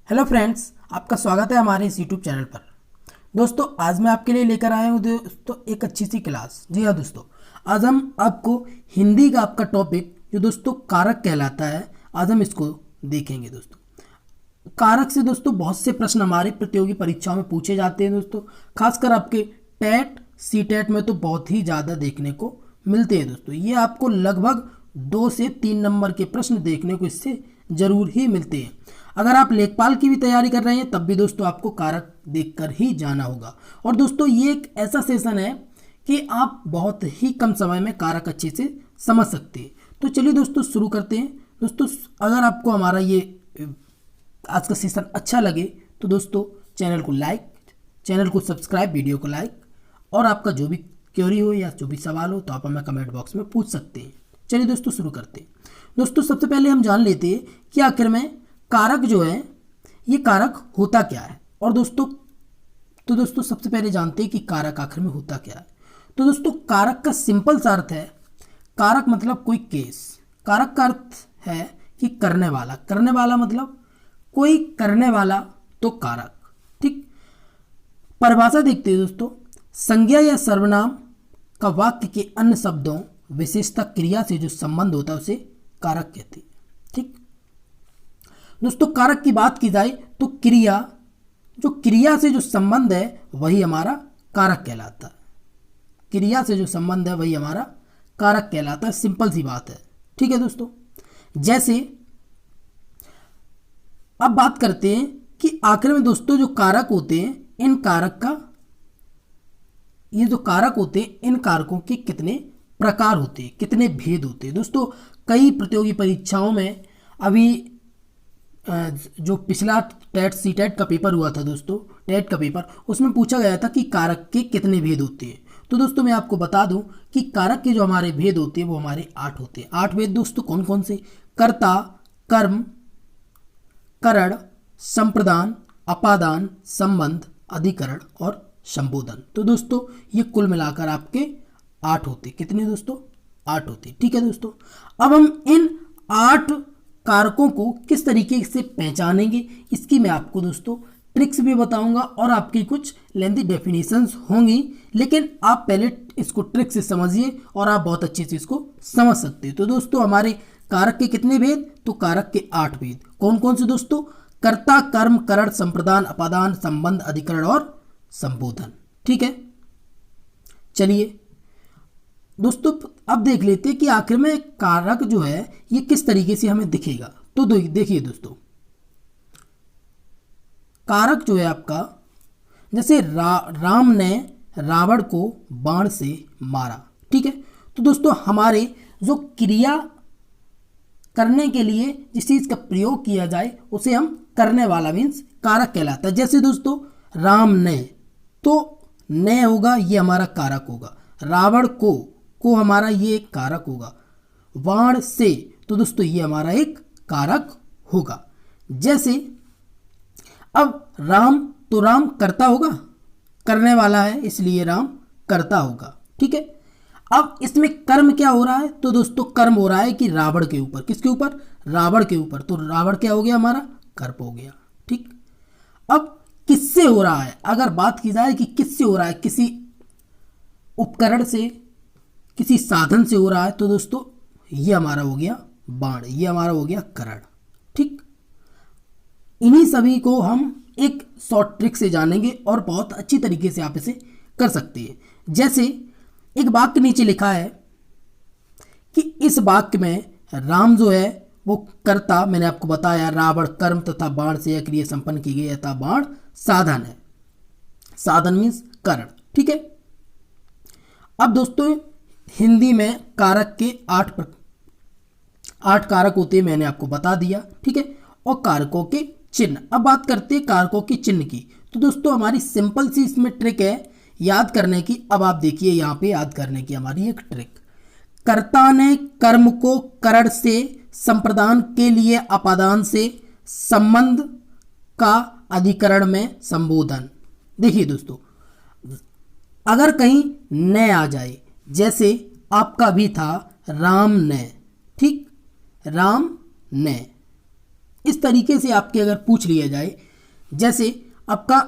Hello friends, आपका स्वागत है हमारे इस यूट्यूब चैनल पर। दोस्तों, आज मैं आपके लिए लेकर आया हूँ दोस्तों एक अच्छी सी क्लास। जी हाँ दोस्तों, आज हम आपको हिंदी का आपका टॉपिक जो दोस्तों कारक कहलाता है, आज हम इसको देखेंगे। दोस्तों, कारक से दोस्तों बहुत से प्रश्न हमारी प्रतियोगी परीक्षाओं में पूछे जाते हैं। दोस्तों, खासकर आपके टेट सी टेट में तो बहुत ही ज़्यादा देखने को मिलते हैं। दोस्तों, ये आपको लगभग 2 से 3 नंबर के प्रश्न देखने को इससे जरूर ही मिलते हैं। अगर आप लेखपाल की भी तैयारी कर रहे हैं तब भी दोस्तों आपको कारक देखकर ही जाना होगा। और दोस्तों, ये एक ऐसा सेशन है कि आप बहुत ही कम समय में कारक अच्छे से समझ सकते हैं। तो चलिए दोस्तों शुरू करते हैं। दोस्तों, अगर आपको हमारा ये आज का सेशन अच्छा लगे तो दोस्तों चैनल को सब्सक्राइब, वीडियो को लाइक, और आपका जो भी क्वेरी हो या जो भी सवाल हो तो आप हमें कमेंट बॉक्स में पूछ सकते हैं। चलिए दोस्तों शुरू करते हैं। दोस्तों, सबसे पहले हम जान लेते हैं कि आखिर में कारक जो है ये कारक होता क्या है। और दोस्तों सबसे पहले जानते हैं कि कारक आखिर में होता क्या है। तो दोस्तों, कारक का सिंपल सा अर्थ है, कारक मतलब कोई केस। कारक का अर्थ है कि करने वाला मतलब कोई करने वाला, तो कारक। ठीक, परिभाषा देखते हैं दोस्तों। संज्ञा या सर्वनाम का वाक्य के अन्य शब्दों, विशेषता, क्रिया से जो संबंध होता है उसे कारक कहते हैं। ठीक दोस्तों, कारक की बात की जाए तो क्रिया से जो संबंध है वही हमारा कारक कहलाता है। क्रिया से जो संबंध है वही हमारा कारक कहलाता है। सिंपल सी बात है। ठीक है दोस्तों, जैसे अब बात करते हैं कि आखिर में दोस्तों जो कारक होते हैं, इन कारकों के कितने प्रकार होते हैं, कितने भेद होते हैं। दोस्तों, कई प्रतियोगी परीक्षाओं में अभी जो पिछला टेट सी टेट का पेपर हुआ था दोस्तों, टेट का पेपर, उसमें पूछा गया था कि कारक के कितने भेद होते हैं। तो दोस्तों मैं आपको बता दूं कि कारक के जो हमारे भेद होते हैं वो हमारे 8 होते हैं। 8 भेद दोस्तों कौन कौन से? कर्ता, कर्म, करण, संप्रदान, अपादान, संबंध, अधिकरण और संबोधन। तो दोस्तों ये कुल मिलाकर आपके 8 होते। कितने दोस्तों? 8 होते। ठीक है दोस्तों, अब हम इन 8 कारकों को किस तरीके से पहचानेंगे इसकी मैं आपको दोस्तों ट्रिक्स भी बताऊंगा और आपकी कुछ लेंथी डेफिनेशंस होंगी, लेकिन आप पहले इसको ट्रिक से समझिए और आप बहुत अच्छे से इसको समझ सकते हैं। तो दोस्तों हमारे कारक के कितने भेद? तो कारक के 8 भेद। कौन कौन से दोस्तों? कर्ता, कर्म, करण, संप्रदान, अपादान, संबंध, अधिकरण और संबोधन। ठीक है, चलिए दोस्तों अब देख लेते हैं कि आखिर में कारक जो है ये किस तरीके से हमें दिखेगा। तो देखिए दोस्तों, कारक जो है आपका, जैसे राम ने रावण को बाण से मारा। ठीक है, तो दोस्तों हमारे जो क्रिया करने के लिए जिस चीज़ का प्रयोग किया जाए उसे हम करने वाला मीन्स कारक कहलाता है। जैसे दोस्तों राम ने, तो ने होगा ये हमारा कारक होगा। रावण को हमारा ये एक कारक होगा। बाण से, तो दोस्तों ये हमारा एक कारक होगा। जैसे अब राम, तो राम करता होगा, करने वाला है इसलिए राम करता होगा। ठीक है, अब इसमें कर्म क्या हो रहा है? तो दोस्तों कर्म हो रहा है कि रावण के ऊपर। किसके ऊपर? रावण के ऊपर। तो रावण क्या हो गया? हमारा कर्म हो गया। ठीक, अब किससे हो रहा है? अगर बात की जाए कि किससे हो रहा है, किसी उपकरण से, किसी साधन से हो रहा है, तो दोस्तों ये हमारा हो गया बाण, ये हमारा हो गया करण। ठीक, इन्हीं सभी को हम एक शॉर्ट ट्रिक से जानेंगे और बहुत अच्छी तरीके से आप इसे कर सकते हैं। जैसे एक वाक्य नीचे लिखा है कि इस वाक्य में राम जो है वो कर्ता, मैंने आपको बताया रावण कर्म तथा बाण से यह क्रिया संपन्न की गई तथा बाण साधन है। साधन मीन्स करण। ठीक है, अब दोस्तों हिंदी में कारक के 8 कारक होते हैं, मैंने आपको बता दिया। ठीक है, और कारकों के चिन्ह। अब बात करते हैं कारकों के चिन्ह की। तो दोस्तों हमारी सिंपल सी इसमें ट्रिक है याद करने की। अब आप देखिए यहाँ पे याद करने की हमारी एक ट्रिक। कर्ता ने कर्म को करण से, संप्रदान के लिए अपादान से, संबंध का अधिकरण में संबोधन। देखिए दोस्तों, अगर कहीं न आ जाए, जैसे आपका भी था राम ने। ठीक, राम ने, इस तरीके से आपके अगर पूछ लिया जाए, जैसे आपका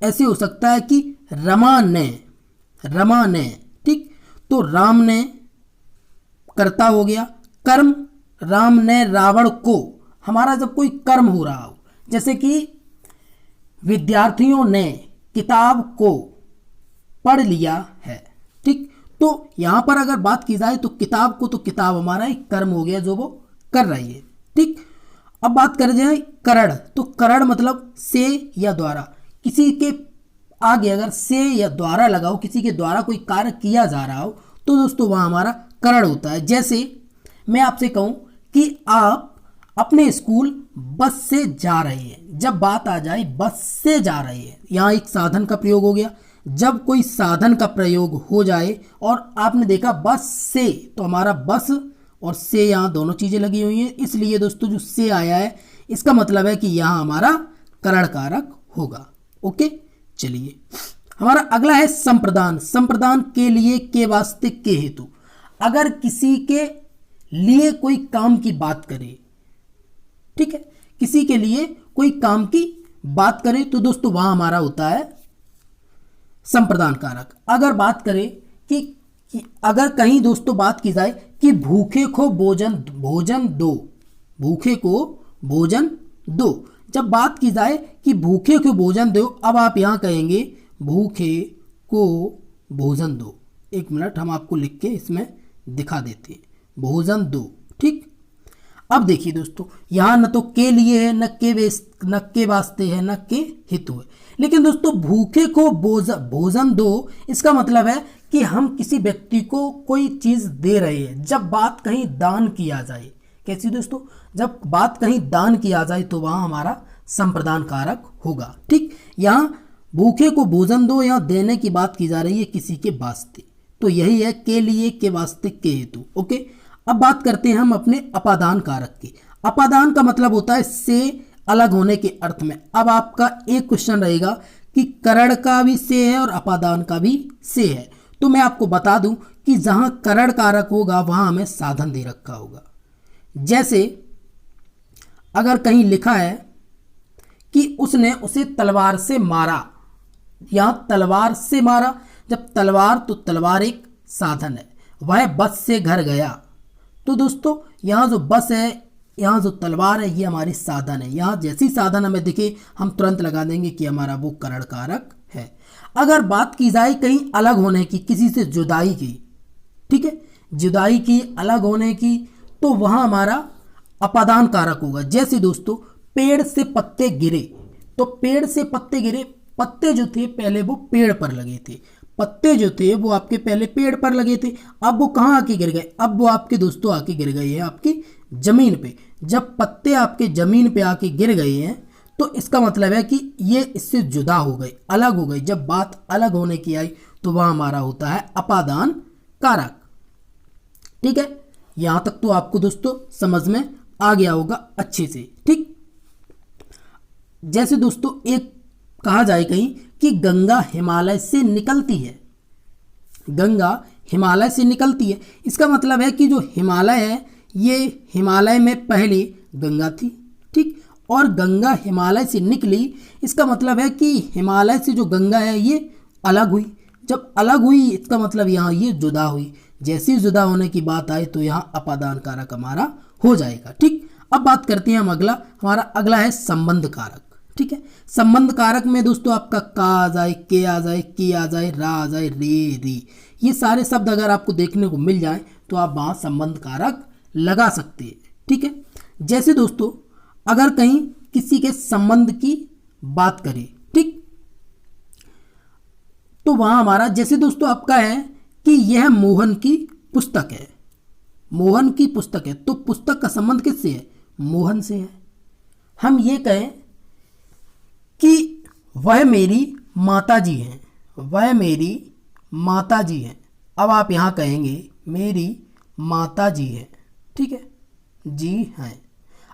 ऐसे हो सकता है कि रमा ने, ठीक, तो राम ने कर्ता हो गया, कर्म राम ने रावण को, हमारा जब कोई कर्म हो रहा हो, जैसे कि विद्यार्थियों ने किताब को पढ़ लिया है, ठीक, तो यहां पर अगर बात की जाए तो किताब को, तो किताब हमारा एक कर्म हो गया जो वो कर रही है, ठीक। अब बात कर जाए करण, तो करण मतलब से या द्वारा, किसी के आगे अगर से या द्वारा लगाओ, किसी के द्वारा कोई कार्य किया जा रहा हो, तो दोस्तों वहाँ हमारा करण होता है। जैसे मैं आपसे कहूँ कि आप अपने स्कूल बस से जा रहे हैं, जब बात आ जाए बस से जा रहे हैं, यहाँ एक साधन का प्रयोग हो गया। जब कोई साधन का प्रयोग हो जाए और आपने देखा बस से, तो हमारा बस और से यहाँ दोनों चीज़ें लगी हुई हैं, इसलिए दोस्तों जो से आया है इसका मतलब है कि यहाँ हमारा करण कारक होगा। ओके, चलिए हमारा अगला है संप्रदान। संप्रदान के लिए, के वास्ते, के हेतु। अगर किसी के लिए कोई काम की बात करे, ठीक है, किसी के लिए कोई काम की बात करे तो दोस्तों वहां हमारा होता है संप्रदान कारक। अगर बात करें कि अगर कहीं दोस्तों बात की जाए कि भूखे को भोजन दो, भूखे को भोजन दो, जब बात की जाए कि भूखे को भोजन दो, अब आप यहां कहेंगे भूखे को भोजन दो। एक मिनट हम आपको लिख के इसमें दिखा देते हैं, भोजन दो, ठीक। अब देखिए दोस्तों, यहाँ न तो के लिए है, न के वास्ते है, न के हेतु है, लेकिन दोस्तों भूखे को भोजन दो, इसका मतलब है कि हम किसी व्यक्ति को कोई चीज दे रहे हैं। जब बात कहीं दान किया जाए, कैसी दोस्तों, जब बात कहीं दान किया जाए तो वहां हमारा संप्रदान कारक होगा, ठीक। यहाँ भूखे को भोजन दो, यहाँ देने की बात की जा रही है किसी के वास्ते, तो यही है के लिए, के वास्ते, के हेतु। ओके, अब बात करते हैं हम अपने अपादान कारक की। अपादान का मतलब होता है से अलग होने के अर्थ में। अब आपका एक क्वेश्चन रहेगा कि करण का भी से है और अपादान का भी से है, तो मैं आपको बता दूं कि जहां करण कारक होगा वहां हमें साधन दे रखा होगा। जैसे अगर कहीं लिखा है कि उसने उसे तलवार से मारा, यहां तलवार से मारा, जब तलवार, तो तलवार एक साधन है। वह बस से घर गया, तो दोस्तों यहाँ जो बस है, यहाँ जो तलवार है, ये हमारी साधन है। यहाँ जैसी साधन हमें दिखे हम तुरंत लगा देंगे कि हमारा वो करण कारक है। अगर बात की जाए कहीं अलग होने की, किसी से जुदाई की, ठीक है, जुदाई की, अलग होने की, तो वहाँ हमारा अपादान कारक होगा। जैसे दोस्तों पेड़ से पत्ते गिरे, तो पेड़ से पत्ते गिरे, पत्ते जो थे पहले वो पेड़ पर लगे थे, पत्ते जो थे वो आपके पहले पेड़ पर लगे थे, अब वो कहाँ आके गिर गए, अब वो आपके दोस्तों आके गिर गए हैं आपकी जमीन पे। जब पत्ते आपके जमीन पे आके गिर गए हैं तो इसका मतलब है कि ये इससे जुदा हो गए, अलग हो गए। जब बात अलग होने की आई तो वह हमारा होता है अपादान कारक, ठीक है। यहां तक तो आपको दोस्तों समझ में आ गया होगा अच्छे से, ठीक। जैसे दोस्तों एक कहा जाए कहीं कि गंगा हिमालय से निकलती है, गंगा हिमालय से निकलती है, इसका मतलब है कि जो हिमालय है ये हिमालय में पहले गंगा थी, ठीक, और गंगा हिमालय से निकली, इसका मतलब है कि हिमालय से जो गंगा है ये अलग हुई। जब अलग हुई इसका मतलब यहाँ ये जुदा हुई। जैसी जुदा होने की बात आए तो यहाँ अपादान कारक हमारा हो जाएगा, ठीक। अब बात करते हैं हम अगला, हमारा अगला है संबंध कारक, ठीक है। संबंध कारक में दोस्तों आपका का आ जाए, के आ जाए, की आ जाए, रा आ जाए, रे, री, ये सारे शब्द अगर आपको देखने को मिल जाए तो आप वहाँ संबंध कारक लगा सकते हैं, ठीक है। जैसे दोस्तों अगर कहीं किसी के संबंध की बात करें, ठीक, तो वहां हमारा जैसे दोस्तों आपका है कि यह मोहन की पुस्तक है, मोहन की पुस्तक है, तो पुस्तक का संबंध किससे है, मोहन से है। हम ये कहें कि वह मेरी माताजी हैं, वह मेरी माताजी हैं, अब आप यहां कहेंगे मेरी माताजी है, ठीक है, जी हैं।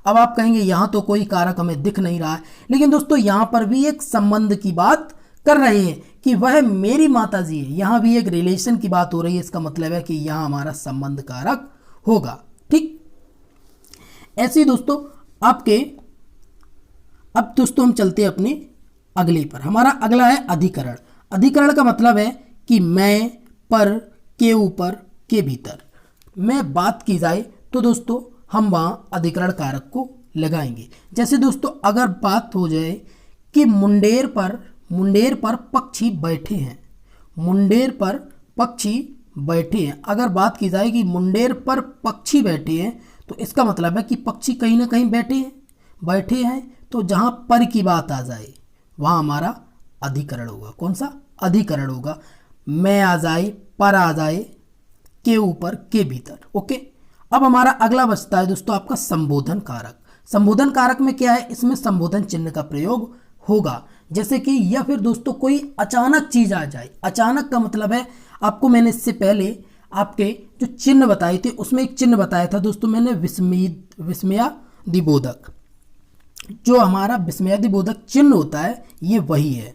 अब आप कहेंगे यहाँ तो कोई कारक हमें दिख नहीं रहा है, लेकिन दोस्तों यहाँ पर भी एक संबंध की बात कर रहे हैं कि वह मेरी माताजी है, यहाँ भी एक रिलेशन की बात हो रही है, इसका मतलब है कि यहाँ हमारा संबंध कारक होगा, ठीक। ऐसे ही दोस्तों आपके अब दोस्तों हम चलते हैं अपने अगले पर। हमारा अगला है अधिकरण। अधिकरण का मतलब है कि मैं, पर, के ऊपर, के भीतर में बात की जाए तो दोस्तों हम वहाँ अधिकरण कारक को लगाएंगे। जैसे दोस्तों अगर बात हो जाए कि मुंडेर पर पक्षी बैठे हैं, मुंडेर पर पक्षी बैठे हैं, अगर बात की जाए कि मुंडेर पर पक्षी बैठे हैं तो इसका मतलब है कि पक्षी कहीं ना कहीं बैठे हैं। तो जहाँ पर की बात आ जाए वहाँ हमारा अधिकरण होगा। कौन सा? अधिकरण होगा। मैं आ जाए, पर आ जाए, के ऊपर, के भीतर। ओके। अब हमारा अगला बचता है दोस्तों आपका संबोधन कारक। संबोधन कारक में क्या है? इसमें संबोधन चिन्ह का प्रयोग होगा। जैसे कि या फिर दोस्तों कोई अचानक चीज आ जाए। अचानक का मतलब है, आपको मैंने इससे पहले आपके जो चिन्ह बताए थे उसमें एक चिन्ह बताया था दोस्तों मैंने, विस्मयादिबोधक। जो हमारा विस्मयादिबोधक चिन्ह होता है ये वही है।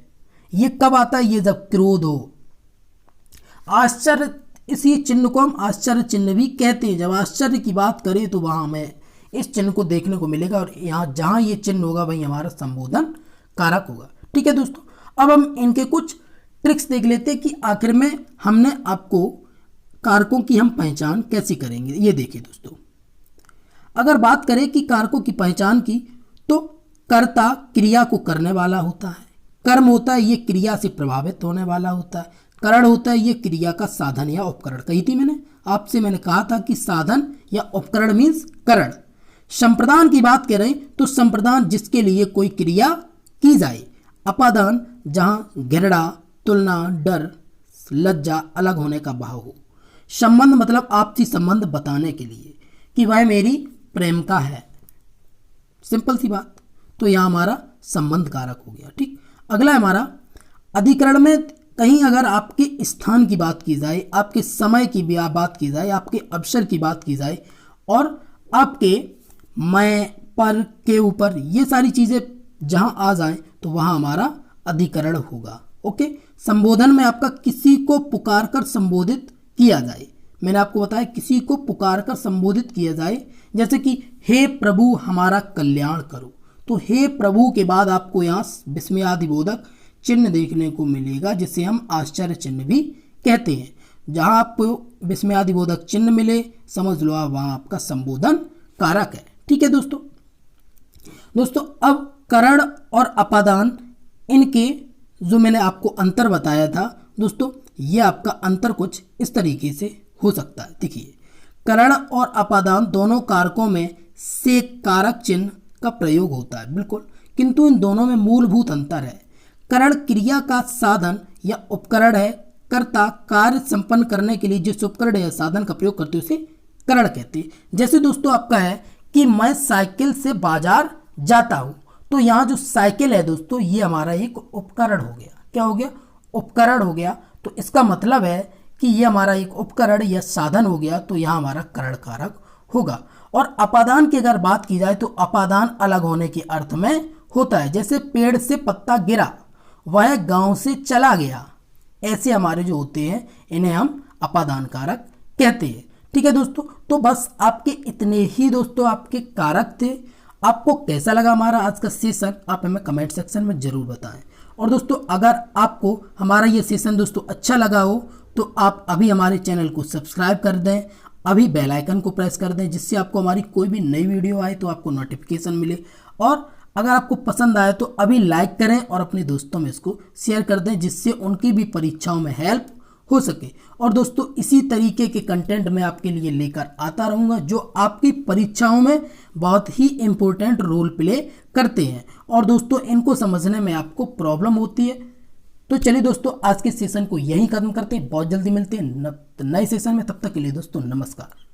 ये कब आता है? ये जब क्रोध हो। आश्चर्य, इसी चिन्ह को हम आश्चर्य चिन्ह भी कहते हैं। जब आश्चर्य की बात करें तो वहां हमें इस चिन्ह को देखने को मिलेगा और यहाँ जहां ये चिन्ह होगा वही हमारा संबोधन कारक होगा। ठीक है दोस्तों, अब हम इनके कुछ ट्रिक्स देख लेते हैं कि आखिर में हमने आपको कारकों की हम पहचान कैसे करेंगे। ये देखिए दोस्तों, अगर बात करें कि कारकों की पहचान की तो कर्ता क्रिया को करने वाला होता है, कर्म होता है ये क्रिया से प्रभावित होने वाला होता है, करण होता है ये क्रिया का साधन या उपकरण। कही थी मैंने कहा था कि साधन या उपकरण मीन्स करण। संप्रदान की बात करें तो संप्रदान जिसके लिए कोई क्रिया की जाए। अपादान जहां घृणा, तुलना, डर, लज्जा, अलग होने का भाव हो। संबंध मतलब आपसी संबंध बताने के लिए कि वह मेरी प्रेम का है। सिंपल सी बात। तो यहां हमारा संबंध कारक हो गया। ठीक। अगला हमारा अधिकरण में कहीं अगर आपके स्थान की बात की जाए, आपके समय की बात की जाए, आपके अवसर की बात की जाए और आपके मैं, पर, के ऊपर, ये सारी चीजें जहां आ जाए तो वहां हमारा अधिकरण होगा। ओके। संबोधन में आपका किसी को पुकार कर संबोधित किया जाए। मैंने आपको बताया किसी को पुकार कर संबोधित किया जाए, जैसे कि हे प्रभु हमारा कल्याण करो। तो हे प्रभु के बाद आपको यहाँ विस्मयादिबोधक चिन्ह देखने को मिलेगा जिसे हम आश्चर्य चिन्ह भी कहते हैं। जहां आपको विस्मयादिबोधक चिन्ह मिले समझ लो आप वहां आपका संबोधन कारक है। ठीक है दोस्तों अब करण और अपादान, इनके जो मैंने आपको अंतर बताया था दोस्तों, ये आपका अंतर कुछ इस तरीके से हो सकता है। देखिए, करण और अपादान दोनों कारकों में से कारक चिन्ह का प्रयोग होता है बिल्कुल, किंतु इन दोनों में मूलभूत अंतर है। करण क्रिया का साधन या उपकरण है। कर्ता कार्य संपन्न करने के लिए जिस उपकरण या साधन का प्रयोग करते हैं उसे करण कहते हैं। जैसे दोस्तों आपका है कि मैं साइकिल से बाजार जाता हूं, तो यहाँ जो साइकिल है दोस्तों ये हमारा एक उपकरण हो गया। क्या हो गया? उपकरण हो गया। तो इसका मतलब है कि ये हमारा एक उपकरण या साधन हो गया, तो यहाँ हमारा करण कारक होगा। और अपादान की अगर बात की जाए तो अपादान अलग होने के अर्थ में होता है। जैसे पेड़ से पत्ता गिरा, वह गांव से चला गया, ऐसे हमारे जो होते हैं इन्हें हम अपादान कारक कहते हैं। ठीक है दोस्तों, तो बस आपके इतने ही दोस्तों आपके कारक थे। आपको कैसा लगा हमारा आज का सेशन आप हमें कमेंट सेक्शन में जरूर बताएं। और दोस्तों अगर आपको हमारा ये सेशन दोस्तों अच्छा लगा हो तो आप अभी हमारे चैनल को सब्सक्राइब कर दें, अभी बेल आइकन को प्रेस कर दें, जिससे आपको हमारी कोई भी नई वीडियो आए तो आपको नोटिफिकेशन मिले। और अगर आपको पसंद आए तो अभी लाइक करें और अपने दोस्तों में इसको शेयर कर दें, जिससे उनकी भी परीक्षाओं में हेल्प हो सके। और दोस्तों इसी तरीके के कंटेंट मैं आपके लिए लेकर आता रहूँगा जो आपकी परीक्षाओं में बहुत ही इम्पोर्टेंट रोल प्ले करते हैं और दोस्तों इनको समझने में आपको प्रॉब्लम होती है। तो चलिए दोस्तों आज के सेशन को यहीं खत्म करते हैं, बहुत जल्दी मिलते हैं नए सेशन में। तब तक के लिए दोस्तों नमस्कार।